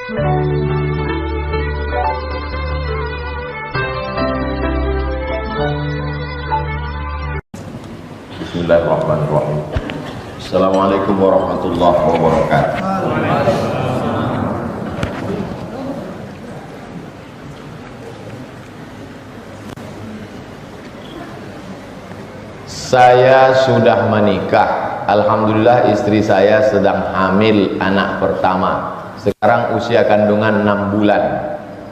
Bismillahirrahmanirrahim. Assalamualaikum warahmatullahi wabarakatuh. Saya sudah menikah. Alhamdulillah istri saya sedang hamil anak pertama. Sekarang usia kandungan 6 bulan.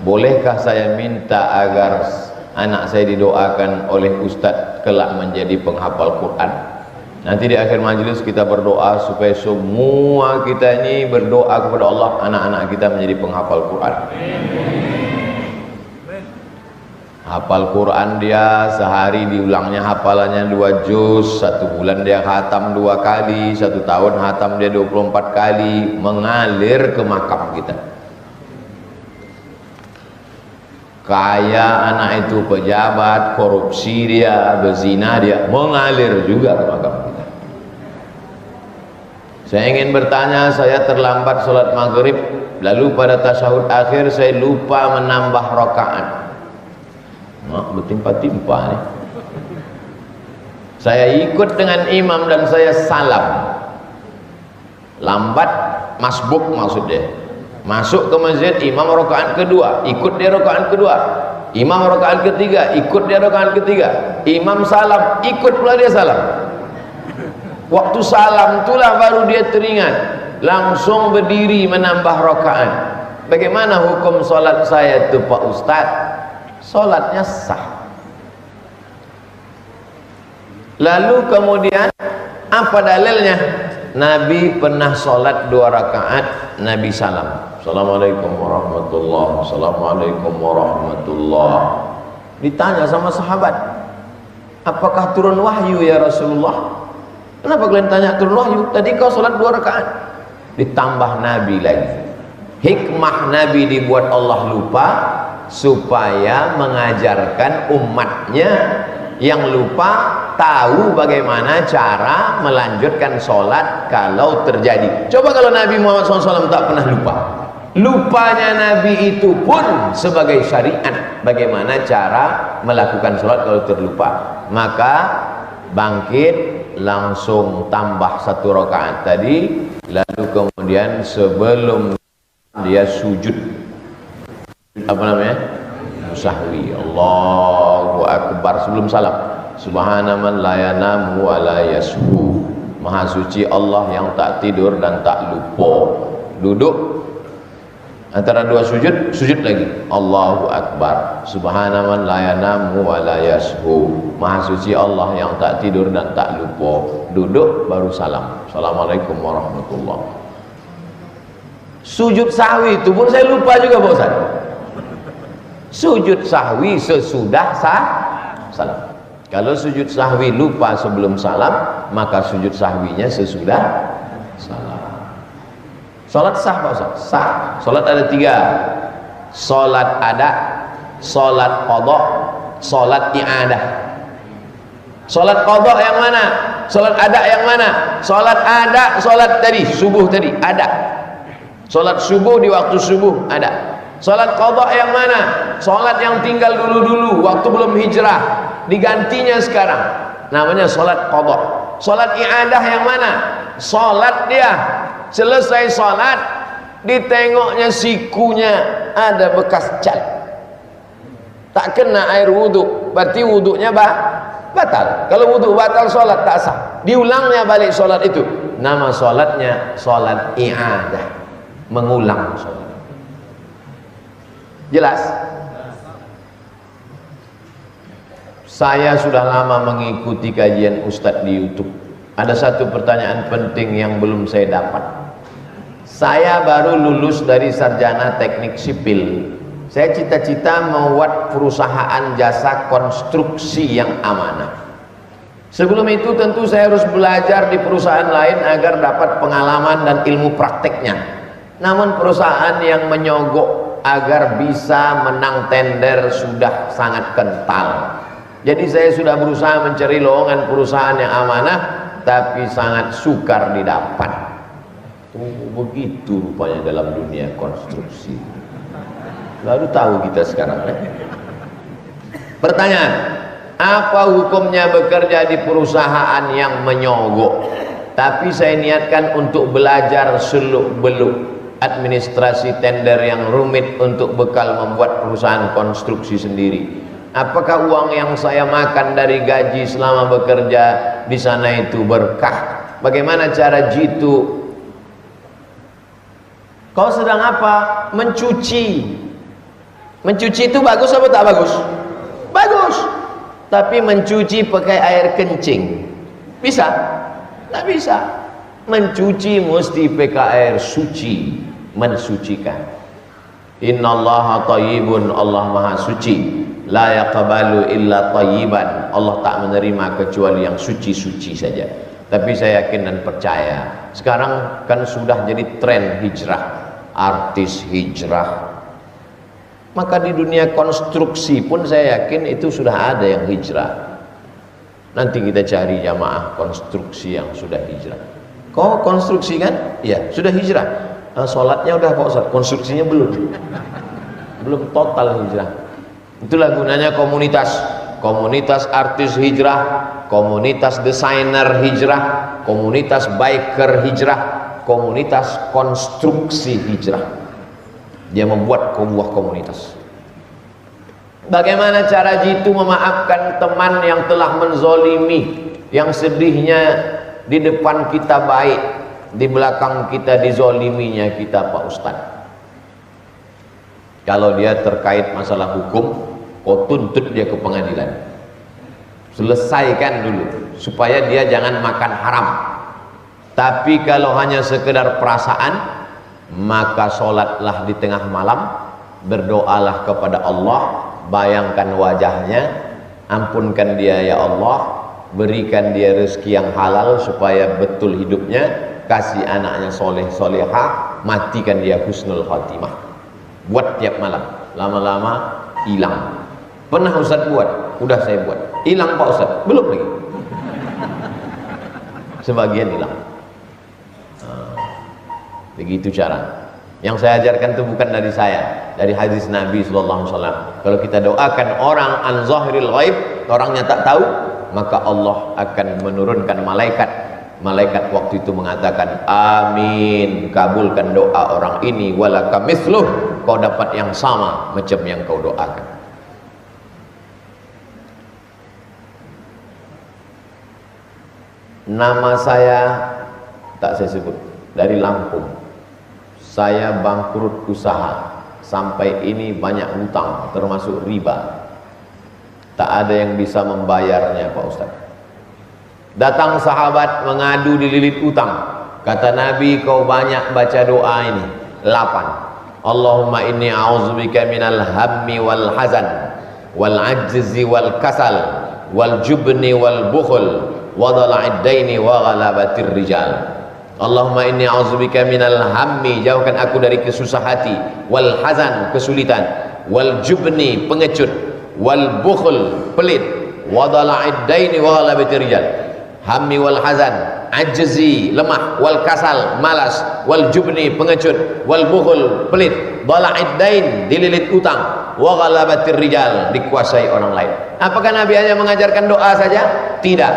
Bolehkah saya minta agar anak saya didoakan oleh Ustadz kelak menjadi penghafal Quran? Nanti di akhir majelis kita berdoa supaya semua kita ini berdoa kepada Allah anak-anak kita menjadi penghafal Quran. Hafal Quran dia sehari diulangnya hafalannya 2 juz, 1 bulan dia khatam 2 kali, 1 tahun khatam dia 24 kali, mengalir ke makam kita. Kaya anak itu pejabat, korupsi dia, berzina dia, mengalir juga ke makam kita. Saya ingin bertanya, saya terlambat sholat maghrib, lalu pada tasyahud akhir saya lupa menambah rakaat. Bertimpa-timpa nih. Saya ikut dengan imam dan saya salam. Lambat, masbuk maksudnya. Masuk ke masjid, imam rakaat kedua, ikut dia rakaat kedua. Imam rakaat ketiga, ikut dia rakaat ketiga. Imam salam, ikut pula dia salam. Waktu salam itulah baru dia teringat, langsung berdiri menambah rakaat. Bagaimana hukum solat saya itu Pak Ustaz? Solatnya sah. Lalu kemudian apa dalilnya? Nabi pernah solat 2 rakaat, Nabi salam, Assalamualaikum warahmatullahi, Assalamualaikum warahmatullahi. Ditanya sama sahabat, apakah turun wahyu ya Rasulullah? Kenapa kalian tanya turun wahyu? Tadi kau solat 2 rakaat. Ditambah Nabi lagi. Hikmah Nabi dibuat Allah lupa supaya mengajarkan umatnya yang lupa tahu bagaimana cara melanjutkan sholat kalau terjadi. Coba kalau Nabi Muhammad SAW tak pernah lupa. Lupanya Nabi itu pun sebagai syariat bagaimana cara melakukan sholat kalau terlupa. Maka bangkit langsung tambah 1 rakaat tadi, lalu kemudian sebelum dia sujud apa namanya? Sahwi. Allahu Akbar sebelum salam. Subhanaman la yanamu wa la yashu. Maha suci Allah yang tak tidur dan tak lupa. Duduk antara 2 sujud, sujud lagi. Allahu Akbar. Subhanaman la yanamu wa la yashu. Maha suci Allah yang tak tidur dan tak lupa. Duduk baru salam. Assalamualaikum warahmatullahi. Sujud sahwi itu pun saya lupa juga Pak Ustaz. Sujud sahwi sesudah salam. Kalau sujud sahwi lupa sebelum salam, maka sujud sahwinya sesudah salam. Salat sah Pak Ustaz? Sah. Salat ada 3. Salat ada, salat qadha, salat i'adah. Salat qadha yang mana? Salat ada yang mana? Salat ada, salat tadi, subuh tadi, ada. Salat subuh di waktu subuh, ada. Salat qadha yang mana? Salat yang tinggal dulu-dulu waktu belum hijrah, digantinya sekarang, namanya salat qadha. Salat i'adah yang mana? Salat dia selesai salat, ditengoknya sikunya ada bekas cat, tak kena air wudhu, berarti wudhunya batal. Kalau wudhu batal, salat tak sah. Diulangnya balik salat itu, nama salatnya salat i'adah, mengulang salat. Jelas? Saya sudah lama mengikuti kajian Ustadz di YouTube. Ada satu pertanyaan penting yang belum saya dapat. Saya baru lulus dari sarjana teknik sipil. Saya cita-cita membuat perusahaan jasa konstruksi yang amanah. Sebelum itu tentu saya harus belajar di perusahaan lain agar dapat pengalaman dan ilmu prakteknya. Namun perusahaan yang menyogok agar bisa menang tender sudah sangat kental. Jadi saya sudah berusaha mencari lowongan perusahaan yang amanah, tapi sangat sukar didapat. Oh, begitu rupanya dalam dunia konstruksi. Lalu tahu kita sekarang. Pertanyaan, apa hukumnya bekerja di perusahaan yang menyogok, tapi saya niatkan untuk belajar seluk-beluk administrasi tender yang rumit untuk bekal membuat perusahaan konstruksi sendiri. Apakah uang yang saya makan dari gaji selama bekerja di sana itu berkah? Bagaimana cara jitu? Kau sedang apa? Mencuci. Mencuci itu bagus atau tak bagus? Bagus. Tapi mencuci pakai air kencing bisa? Tak bisa. Mencuci mesti pakai air suci, mensucikan. Innallaha thayyibun, Allah maha suci. La yaqbalu illa thayyiban, Allah tak menerima kecuali yang suci-suci saja. Tapi saya yakin dan percaya, sekarang kan sudah jadi tren hijrah, artis hijrah. Maka di dunia konstruksi pun saya yakin itu sudah ada yang hijrah. Nanti kita cari jamaah konstruksi yang sudah hijrah. Kau konstruksi kan? Iya, sudah hijrah. Sholatnya udah Pak Ustaz, konstruksinya belum. Belum total hijrah. Itulah gunanya komunitas. Komunitas artis hijrah, komunitas desainer hijrah, komunitas biker hijrah, komunitas konstruksi hijrah. Dia membuat sebuah komunitas. Bagaimana cara jitu memaafkan teman yang telah menzolimi, yang sedihnya di depan kita baik, di belakang kita dizoliminya kita Pak Ustadz. Kalau dia terkait masalah hukum, kau tuntut dia ke pengadilan, selesaikan dulu supaya dia jangan makan haram. Tapi kalau hanya sekedar perasaan, maka sholatlah di tengah malam, berdoalah kepada Allah, bayangkan wajahnya, ampunkan dia ya Allah, berikan dia rezeki yang halal supaya betul hidupnya, kasih anaknya soleh solehah, matikan dia husnul khatimah. Buat tiap malam, lama-lama hilang. Pernah Ustaz buat? Udah saya buat. Hilang Pak Ustaz? Belum lagi. Sebagian hilang. Begitu cara. Yang saya ajarkan itu bukan dari saya, dari hadis Nabi sallallahu alaihi wasallam. Kalau kita doakan orang an zahiril ghaib, orangnya tak tahu, maka Allah akan menurunkan malaikat. Malaikat waktu itu mengatakan amin, kabulkan doa orang ini, walaka mithluh, kau dapat yang sama macam yang kau doakan. Nama saya tak saya sebut, dari Lampung. Saya bangkrut usaha, sampai ini banyak hutang termasuk riba. Tak ada yang bisa membayarnya Pak Ustaz. Datang sahabat mengadu dililit utang. Kata Nabi, kau banyak baca doa ini 8. Allahumma inni a'udzubika minal hammi wal hazan wal ajzi wal kasal wal jubni wal bukhul wa dhala'id daini wa ghalabatir rijal. Allahumma inni a'udzubika minal hammi, jauhkan aku dari kesusah hati, wal hazan, kesulitan, wal jubni, pengecut, wal bukhul, pelit, wa dhala'id daini wa ghalabatir rijal. Hammi wal hazan, ajzi, lemah, wal kasal, malas, wal jubni, pengecut, wal bukhul, pelit, dhala'id dain, dililit utang, wa ghalabatir rijal, dikuasai orang lain. Apakah Nabi hanya mengajarkan doa saja? Tidak.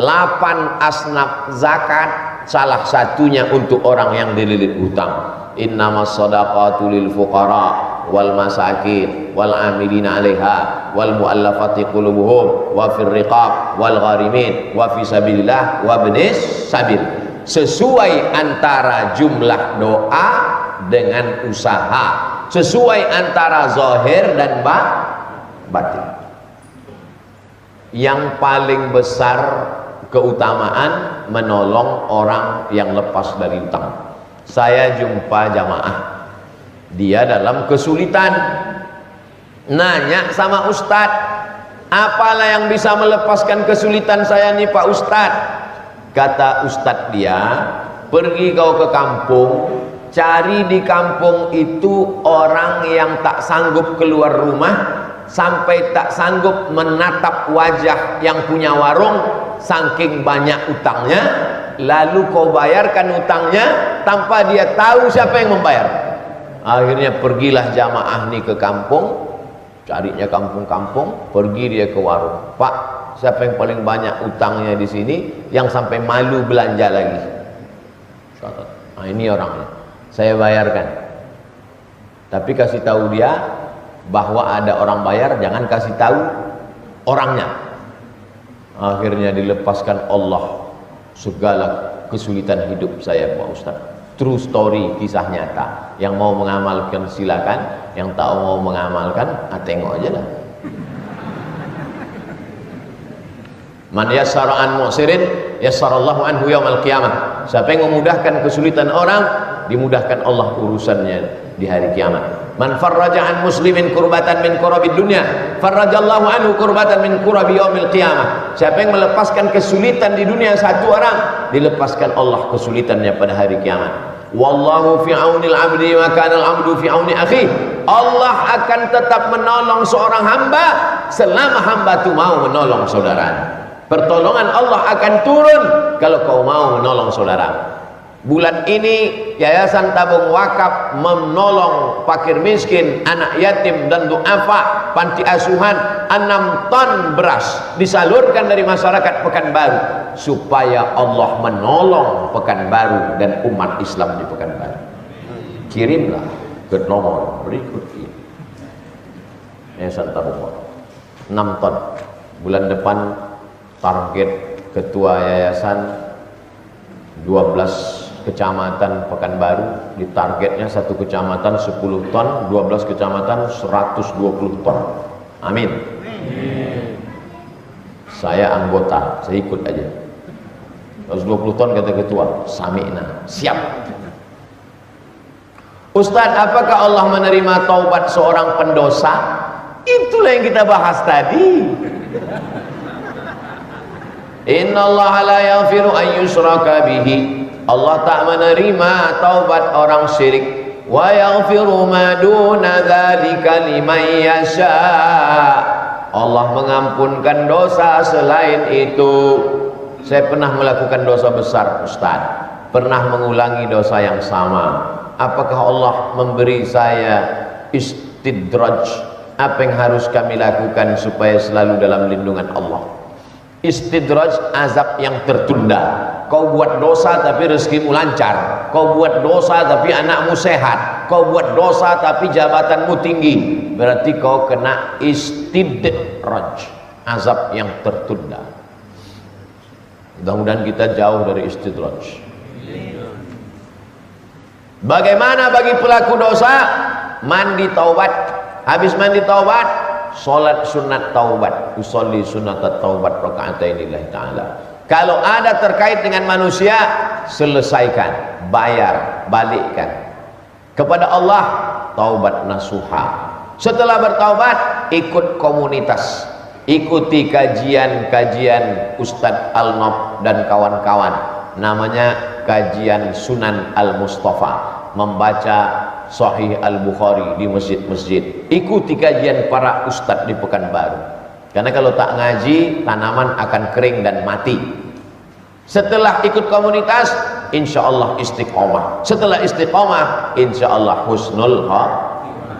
8 asnaf zakat, salah satunya untuk orang yang dililit hutang. Innamas shadaqatu lil fuqara wal masakin wal amilina 'alaiha wal muallafati qulubuhum wa fir riqab wal gharimin wa fi sabilillah wa ibnis sabil. Sesuai antara jumlah doa dengan usaha, sesuai antara zahir dan batin. Yang paling besar keutamaan menolong orang yang lepas dari utang. Saya jumpa jamaah, dia dalam kesulitan, nanya sama Ustadz, apalah yang bisa melepaskan kesulitan saya nih Pak Ustadz? Kata Ustadz dia, pergi kau ke kampung, cari di kampung itu orang yang tak sanggup keluar rumah, sampai tak sanggup menatap wajah yang punya warung, saking banyak utangnya, lalu kau bayarkan utangnya tanpa dia tahu siapa yang membayar. Akhirnya pergilah jamaah nih ke kampung, carinya kampung-kampung, pergi dia ke warung. Pak, siapa yang paling banyak utangnya di sini, yang sampai malu belanja lagi? Nah, ini orangnya, saya bayarkan. Tapi kasih tahu dia bahwa ada orang bayar, jangan kasih tahu orangnya. Akhirnya dilepaskan Allah segala kesulitan hidup saya, Pak Ustaz. True story, kisah nyata. Yang mau mengamalkan silakan, yang tak mau mengamalkan, tengok aja lah. Man yassara an mu'sirin yassarallahu anhu yaumal qiyamah. Siapa yang memudahkan kesulitan orang, dimudahkan Allah urusannya di hari kiamat. Man farraja an muslimin kurbatan min kurabid dunya, farrajallahu anhu kurbatan min kurabi yaumil qiyamah. Siapa yang melepaskan kesulitan di dunia satu orang, dilepaskan Allah kesulitannya pada hari kiamat. Wallahu fi aunil abdi wa kana al-abdu fi auni akhi. Allah akan tetap menolong seorang hamba selama hamba itu mau menolong saudaranya. Pertolongan Allah akan turun kalau kau mau menolong saudara. Bulan ini Yayasan Tabung Wakaf menolong fakir miskin, anak yatim dan duafa panti asuhan 6 ton beras disalurkan dari masyarakat Pekanbaru supaya Allah menolong Pekanbaru dan umat Islam di Pekanbaru. Kirimlah ke nomor berikut ini. Yayasan Tabung Wakaf 6 ton. Bulan depan target ketua yayasan 12 kecamatan Pekanbaru, di targetnya satu kecamatan 10 ton, 12 kecamatan 120 ton. Amin. Saya anggota, saya ikut aja. 120 ton kata ketua, sami'na, siap. Ustaz, apakah Allah menerima taubat seorang pendosa? Itulah yang kita bahas tadi. Innallaha la yaghfiru an yushraka bihi. Allah tak menerima taubat orang syirik. Wa yaghfiru ma duna dzalika liman yasha. Allah mengampunkan dosa selain itu. Saya pernah melakukan dosa besar, Ustaz. Pernah mengulangi dosa yang sama. Apakah Allah memberi saya istidraj? Apa yang harus kami lakukan supaya selalu dalam lindungan Allah? Istidraj, azab yang tertunda. Kau buat dosa tapi rezekimu lancar, kau buat dosa tapi anakmu sehat, kau buat dosa tapi jabatanmu tinggi, berarti kau kena istidraj, azab yang tertunda. Mudah-mudahan kita jauh dari istidraj. Bagaimana bagi pelaku dosa? Mandi taubat. Habis mandi taubat, sholat sunat taubat, usolli sunat taubat raka'atain lillahi ta'ala. Kalau ada terkait dengan manusia, selesaikan, bayar, balikkan kepada Allah. Taubat nasuha. Setelah bertaubat, ikut komunitas, ikuti kajian-kajian Ustadz Al-Nob dan kawan-kawan, namanya kajian Sunan Al-Mustafa, membaca Sahih Al-Bukhari di masjid-masjid. Ikuti kajian para ustadz di Pekanbaru. Karena kalau tak ngaji, tanaman akan kering dan mati. Setelah ikut komunitas, insya Allah istiqomah. Setelah istiqomah, insya Allah husnul khatimah.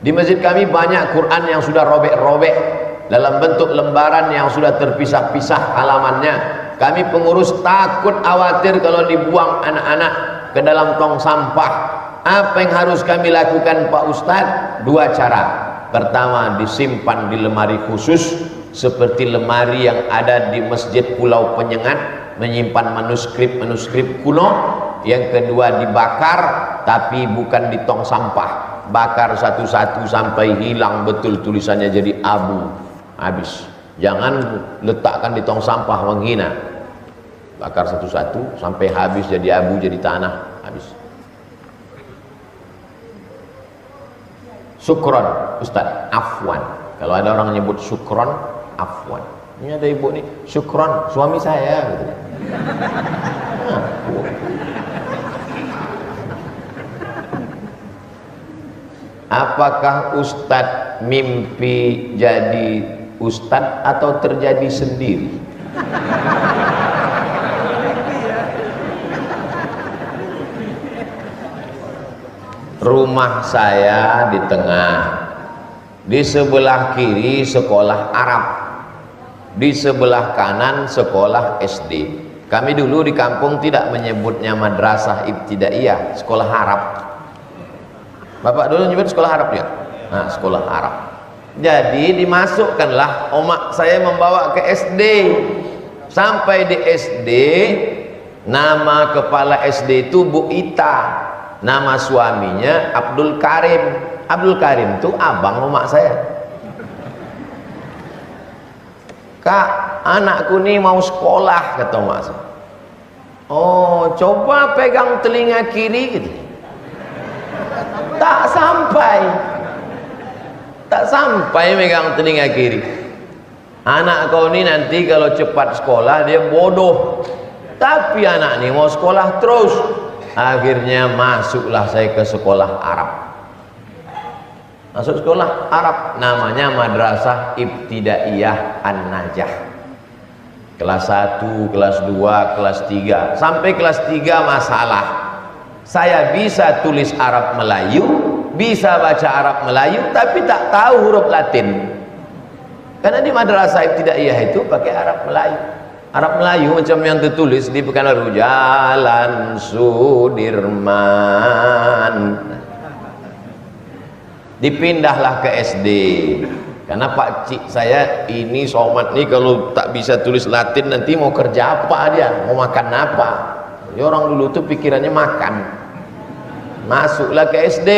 Di masjid kami banyak Quran yang sudah robek-robek dalam bentuk lembaran yang sudah terpisah-pisah halamannya. Kami pengurus takut khawatir kalau dibuang anak-anak ke dalam tong sampah. Apa yang harus kami lakukan, Pak Ustadz? 2 cara. Pertama, disimpan di lemari khusus seperti lemari yang ada di Masjid Pulau Penyengat, menyimpan manuskrip kuno. Yang kedua, dibakar, tapi bukan di tong sampah. Bakar satu-satu sampai hilang betul tulisannya, jadi abu. Habis. Jangan letakkan di tong sampah menghina. Bakar satu-satu sampai habis, jadi abu, jadi tanah, habis. Syukron, Ustaz, afwan. Kalau ada orang nyebut syukron, afwan. Ini ada ibu nih, syukron, suami saya gitu. Apakah Ustaz mimpi jadi Ustaz atau terjadi sendiri? Rumah saya di tengah, di sebelah kiri sekolah Arab, di sebelah kanan sekolah SD. Kami dulu di kampung tidak menyebutnya madrasah ibtidaiyah, sekolah Arab. Bapak dulu nyebut sekolah Arab ya? Nah, sekolah Arab. Jadi dimasukkanlah omak saya membawa ke SD. Sampai di SD, nama kepala SD itu Bu Ita. Nama suaminya Abdul Karim. Abdul Karim itu abang omak saya. Kak, anakku nih mau sekolah, kata omak saya. Oh, coba pegang telinga kiri gitu. Tak sampai megang telinga kiri. Anak kau ini nanti kalau cepat sekolah dia bodoh, tapi anak ini mau sekolah terus. Akhirnya masuklah saya ke sekolah Arab. Masuk sekolah Arab, namanya Madrasah Ibtidaiyah An-Najah. Kelas 1, kelas 2, kelas 3. Sampai kelas 3 masalah. Saya bisa tulis Arab Melayu, bisa baca Arab Melayu, tapi tak tahu huruf Latin. Karena di Madrasah Ibtidaiyah itu pakai Arab Melayu. Arab Melayu macam yang tertulis di Pekanbaru, Jalan Sudirman. Dipindahlah ke SD. Karena Pak Cik saya ini somat nih kalau tak bisa tulis Latin nanti mau kerja apa dia, mau makan apa. Jadi orang dulu tuh pikirannya makan. Masuklah ke SD,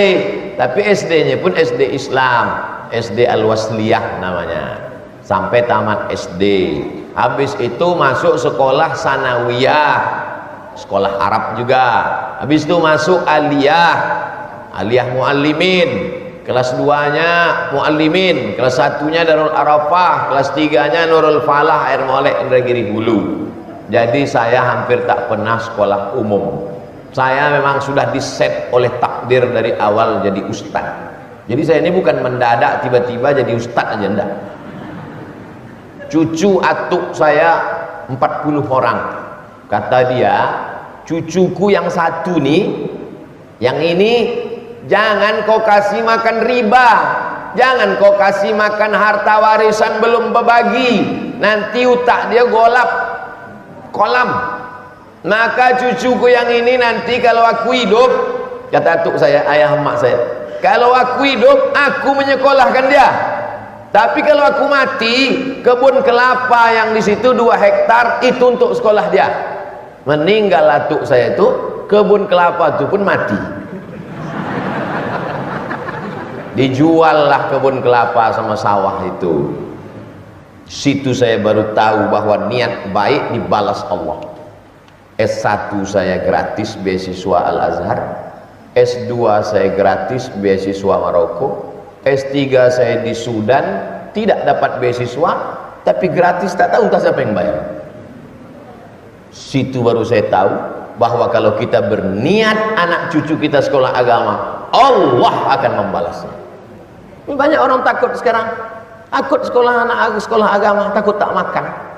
tapi SD-nya pun SD Islam, SD Al-Wasliyah namanya. Sampai tamat SD. Habis itu masuk sekolah sanawiyah, sekolah Arab juga. Habis itu masuk aliyah, aliyah muallimin. Kelas 2-nya muallimin, kelas 1-nya Darul Arafah, kelas 3-nya Nurul Falah Air Molek Indragiri Hulu. Jadi saya hampir tak pernah sekolah umum. Saya memang sudah diset oleh takdir dari awal jadi ustad. Jadi saya ini bukan mendadak tiba-tiba jadi ustad aja, enggak. Cucu atuk saya 40 orang. Kata dia, cucuku yang satu nih, yang ini jangan kau kasih makan riba, jangan kau kasih makan harta warisan belum berbagi, nanti utak dia kolam. Maka cucuku yang ini nanti kalau aku hidup, kata atuk saya, ayah emak saya, kalau aku hidup aku menyekolahkan dia. Tapi kalau aku mati, kebun kelapa yang di situ 2 hektar itu untuk sekolah dia. Meninggal atuk saya itu, kebun kelapa itu pun mati. Dijuallah kebun kelapa sama sawah itu. Situ saya baru tahu bahwa niat baik dibalas Allah. S1 saya gratis beasiswa Al-Azhar, S2 saya gratis beasiswa Maroko, S3 saya di Sudan tidak dapat beasiswa tapi gratis, tak tahu entah siapa yang bayar. Situ baru saya tahu bahwa kalau kita berniat anak cucu kita sekolah agama, Allah akan membalasnya. Ini banyak orang takut sekarang, takut sekolah anak sekolah agama, takut tak makan.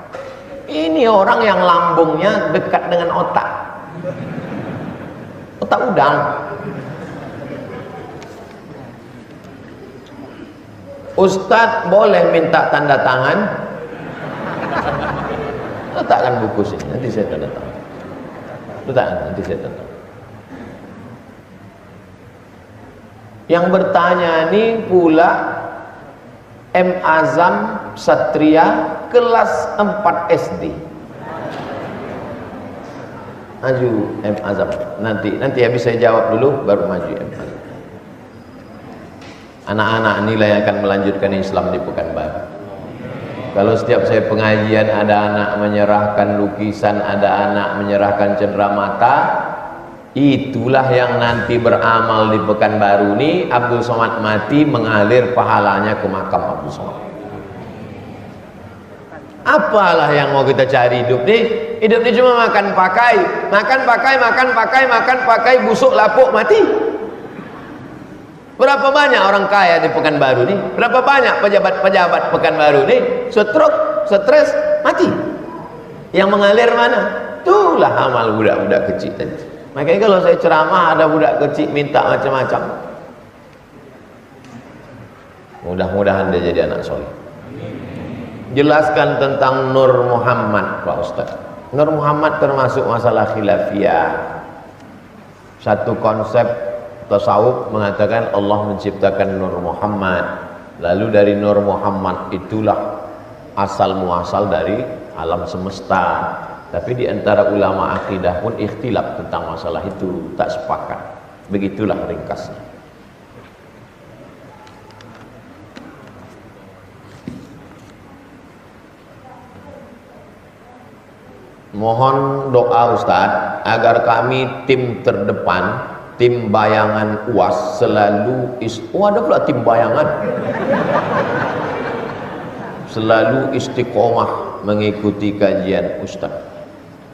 Ini orang yang lambungnya dekat dengan otak udang. Ustadz boleh minta tanda tangan? Letakkan buku sini, nanti saya tanda tangan. Letakkan, nanti saya tanda tangan. Yang bertanya ini pula M. Azam Satria kelas 4 SD. Maju M. Azam. Nanti habis saya jawab dulu baru maju M. Azam. Anak-anak inilah yang akan melanjutkan Islam di Pekanbaru. Kalau setiap saya pengajian ada anak menyerahkan lukisan, ada anak menyerahkan cenderamata, itulah yang nanti beramal di Pekanbaru ini. Abdul Somad mati mengalir pahalanya ke makam Abdul Somad. Apalah yang mau kita cari hidup nih? Hidup ini cuma makan pakai, busuk lapuk mati. Berapa banyak orang kaya di Pekanbaru nih? Berapa banyak pejabat-pejabat Pekanbaru nih? Stroke, stres, mati. Yang mengalir mana? Itulah amal budak-budak kecil tadi. Makanya kalau saya ceramah ada budak kecil minta macam-macam, mudah-mudahan dia jadi anak soleh. Jelaskan tentang Nur Muhammad, Pak Ustaz. Nur Muhammad termasuk masalah khilafiyah. Satu konsep tasawuf mengatakan Allah menciptakan Nur Muhammad, lalu dari Nur Muhammad itulah asal muasal dari alam semesta. Tapi di antara ulama akidah pun ikhtilaf tentang masalah itu, tak sepakat. Begitulah ringkasnya. Mohon doa Ustaz agar kami tim terdepan, tim bayangan UAS selalu ada pula tim bayangan. Selalu istiqomah mengikuti kajian Ustaz.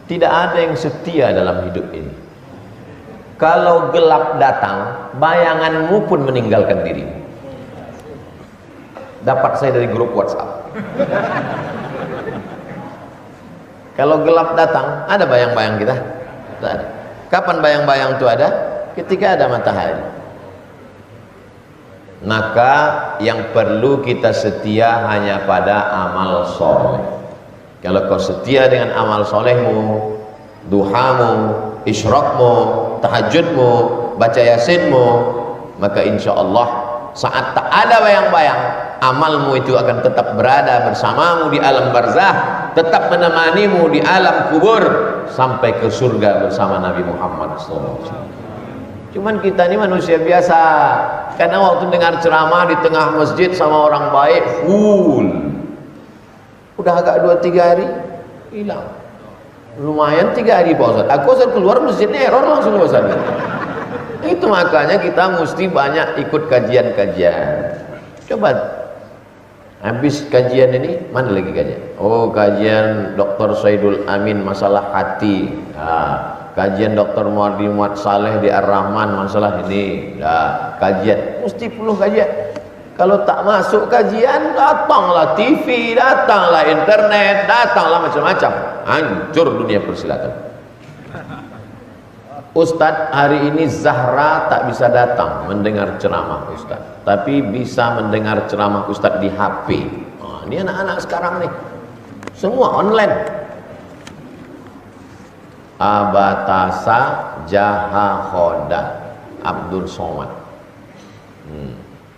Tidak ada yang setia dalam hidup ini. Kalau gelap datang, bayanganmu pun meninggalkan diri. Dapat saya dari grup WhatsApp. Kalau gelap datang, ada bayang-bayang kita? Tidak ada. Kapan bayang-bayang itu ada? Ketika ada matahari. Maka yang perlu kita setia hanya pada amal soleh. Kalau kau setia dengan amal solehmu, duhamu, isyraqmu, tahajudmu, baca yasinmu, maka insya Allah saat tak ada bayang-bayang, amalmu itu akan tetap berada bersamamu di alam barzah, tetap menemanimu di alam kubur sampai ke surga bersama Nabi Muhammad SAW. Cuman kita ini manusia biasa, karena waktu dengar ceramah di tengah masjid sama orang baik full, udah agak 2-3 hari hilang. Lumayan 3 hari Pak Ustaz. Aku Ustaz keluar masjidnya error langsung Ustaz. Itu makanya kita mesti banyak ikut kajian-kajian. Coba habis kajian ini, mana lagi kajian? Oh, kajian Dr. Saidul Amin masalah hati. Kajian Dr. Muardi Muhammad Saleh di Ar-Rahman masalah ini. Kajian, mesti penuh kajian. Kalau tak masuk kajian, datanglah TV, datanglah internet, datanglah macam-macam. Hancur dunia persilatan. Ustadz hari ini Zahra tak bisa datang mendengar ceramah Ustadz, tapi bisa mendengar ceramah Ustadz di HP. Ini anak-anak sekarang nih semua online. Abatasa Jaha Khoda Abdul Somad,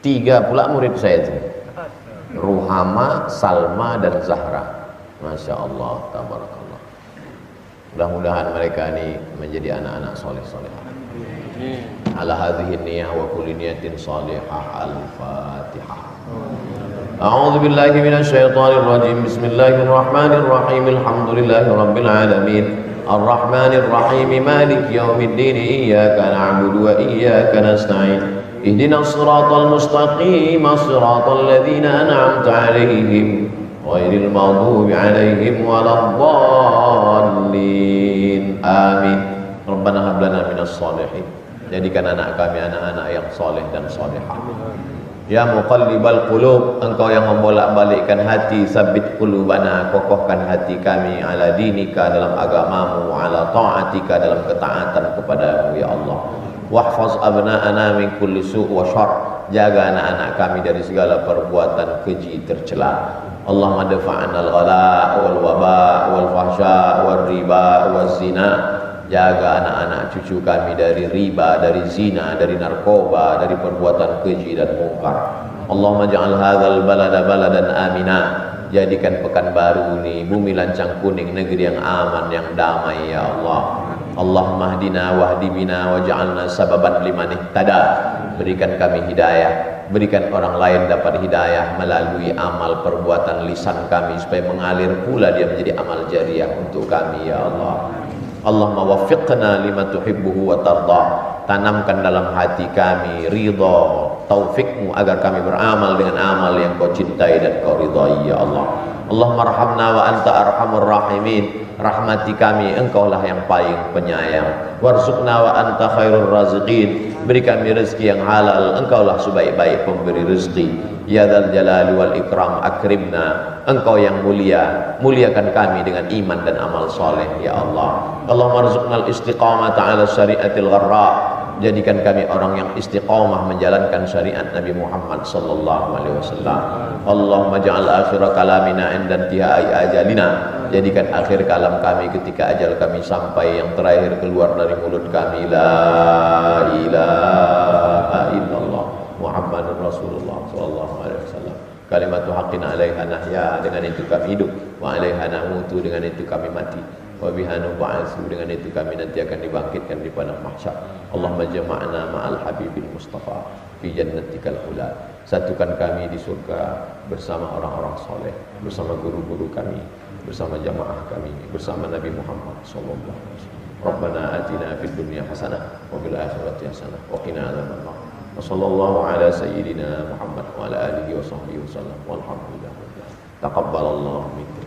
3 pula murid saya itu, Ruhama, Salma dan Zahra. Masya Allah, tabarakallah. Mudah-mudahan mereka ini menjadi anak-anak soleh-solehah. Ala hadhihi niyah wa kulli niyatin salihah. Al-Fatihah. A'udzu billahi minasy syaithanir rajim. Bismillahirrahmanirrahim. Alhamdulillahi rabbil alamin. Ar-Rahmanir Rahim. Maliki yaumiddin. Iyyaka na'budu wa iyyaka nasta'in. Ihdinas siratal mustaqim. Siratal ladzina an'amta 'alaihim ghairil maghdubi 'alaihim waladdallin. Amin. Rabbana hab lana minas shalihin. Jadikan anak kami anak-anak yang saleh dan salihah. Ya muqallibal qulub, engkau yang membolak-balikkan hati, sabbit qulubana, kokohkan hati kami ala dinika, dalam agamamu, ala ta'atika, dalam ketaatan kepadamu ya Allah. Wahfaz abna'ana min kulli su' wa syarr, jaga anak-anak kami dari segala perbuatan keji tercela. Allahumma dafa'na al-ghala wal waba wal fahsya wal riba wal zina. Jaga anak-anak cucu kami dari riba, dari zina, dari narkoba, dari perbuatan keji dan mungkar. Allahumma ja'al hadzal balada baladan amina. Jadikan Pekanbaru ini bumi lancang kuning, negeri yang aman, yang damai ya Allah. Allahumma hdina wahdi bina waj'alna sababan liman ihtada. Berikan kami hidayah, berikan orang lain dapat hidayah melalui amal perbuatan lisan kami, supaya mengalir pula dia menjadi amal jariah untuk kami ya Allah. Allahumma waffiqna lima tuhibbuhu wa tarda. Tanamkan dalam hati kami ridha, taufikmu agar kami beramal dengan amal yang kau cintai dan kau ridhai ya Allah. Allahumma arhamna wa anta arhamur rahimin. rahmati kami, engkaulah yang paling penyayang. Warzuqna wa anta khairur raziqin, beri kami rezeki yang halal, engkaulah sebaik-baik pemberi rezeki. Ya dzal jalali wal ikram akrimna, engkau yang mulia, muliakan kami dengan iman dan amal soleh ya Allah. Allahumma rzuqnal istiqamata ala syariatil gharra, jadikan kami orang yang istiqamah menjalankan syariat Nabi Muhammad sallallahu alaihi wasallam. Allahumma ja'al akhir kalamina inda intihai ajalina, jadikan akhir kalam kami ketika ajal kami sampai, yang terakhir keluar dari mulut kami la ilaha illallah Muhammadur Rasulullah sallallahu alaihi wasallam. Kalimatu haqqin 'alaiha nahya, dengan itu kami hidup, wa 'alaiha namutu, dengan itu kami mati, wa biha nub'atsu, dengan itu kami nanti akan dibangkitkan di padang mahsyar. Allahumma jama'na ma'al habibil mustafa fi jannatikal ula, satukan kami di surga bersama orang-orang soleh, bersama guru-guru kami, bersama jamaah kami, bersama Nabi Muhammad sallallahu alaihi wasallam. Rabbana atina fid dunya hasanah wa fil akhirati hasanah wa qina adzabannar. Wa sallallahu ala sayyidina Muhammad wa ala alihi wa sahbihi wasallam. Walhamdulillah. Taqabbalallahu minkum.